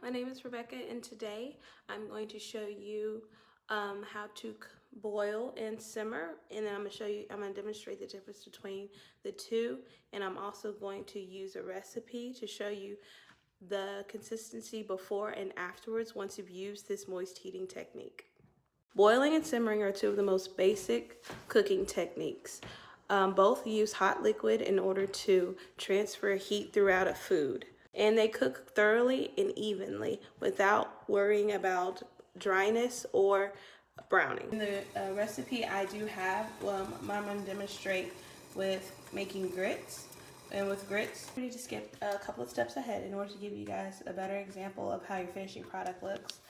My name is Rebecca, and today I'm going to show you how to boil and simmer, and then I'm going to demonstrate the difference between the two, and I'm also going to use a recipe to show you the consistency before and afterwards once you've used this moist heating technique. Boiling and simmering are two of the most basic cooking techniques. Both use hot liquid in order to transfer heat throughout a food. And they cook thoroughly and evenly without worrying about dryness or browning. In the recipe I do have, I'm going to demonstrate with making grits. And with grits, we need to skip a couple of steps ahead in order to give you guys a better example of how your finishing product looks.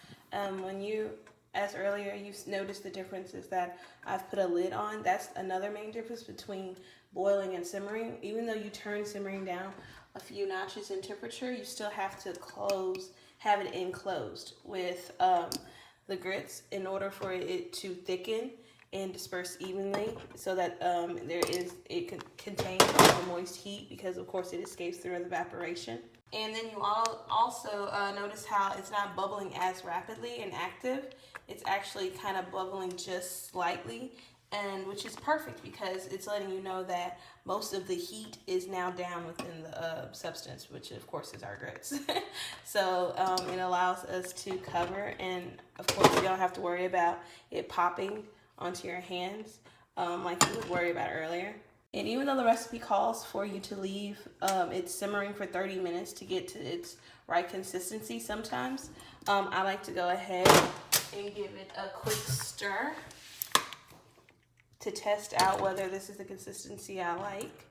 As earlier, you noticed the differences that I've put a lid on. That's another main difference between boiling and simmering. Even though you turn simmering down a few notches in temperature, you still have to have it enclosed with the grits in order for it to thicken and disperse evenly, so that it can contain the moist heat, because of course it escapes through evaporation. And then you also notice how it's not bubbling as rapidly and active. It's actually kind of bubbling just slightly, and which is perfect because it's letting you know that most of the heat is now down within the substance, which of course is our grits. So it allows us to cover, and of course you don't have to worry about it popping onto your hands like you would worry about earlier. And even though the recipe calls for you to leave it simmering for 30 minutes to get to its right consistency, sometimes I like to go ahead and give it a quick stir to test out whether this is the consistency I like.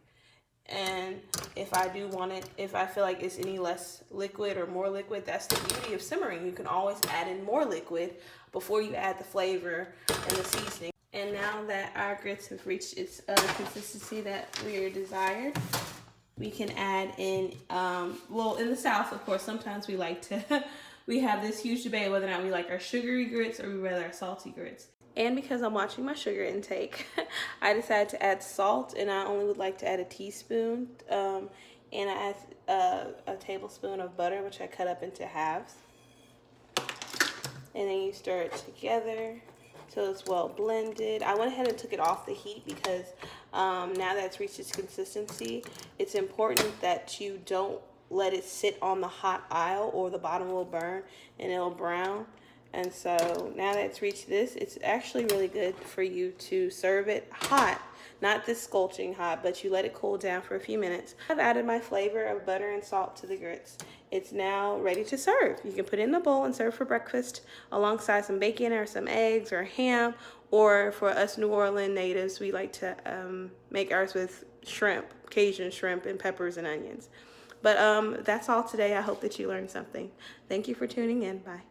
And if I do want it, if I feel like it's any less liquid or more liquid, that's the beauty of simmering. You can always add in more liquid before you add the flavor and the seasoning. And now that our grits have reached its consistency that we desired, we can add in, well, in the South, of course, sometimes we like to, we have this huge debate whether or not we like our sugary grits or we rather our salty grits. And because I'm watching my sugar intake, I decided to add salt, and I only would like to add a teaspoon. And I add a tablespoon of butter, which I cut up into halves. And then you stir it together so it's well blended. I went ahead and took it off the heat because now that it's reached its consistency, it's important that you don't let it sit on the hot aisle or the bottom will burn and it'll brown. And so now that it's reached this, it's actually really good for you to serve it hot, not this scorching hot, but you let it cool down for a few minutes. I've added my flavor of butter and salt to the grits. It's now ready to serve. You can put it in a bowl and serve for breakfast alongside some bacon or some eggs or ham, or for us New Orleans natives, we like to make ours with shrimp, Cajun shrimp, and peppers and onions. But that's all today. I hope that you learned something. Thank you for tuning in. Bye.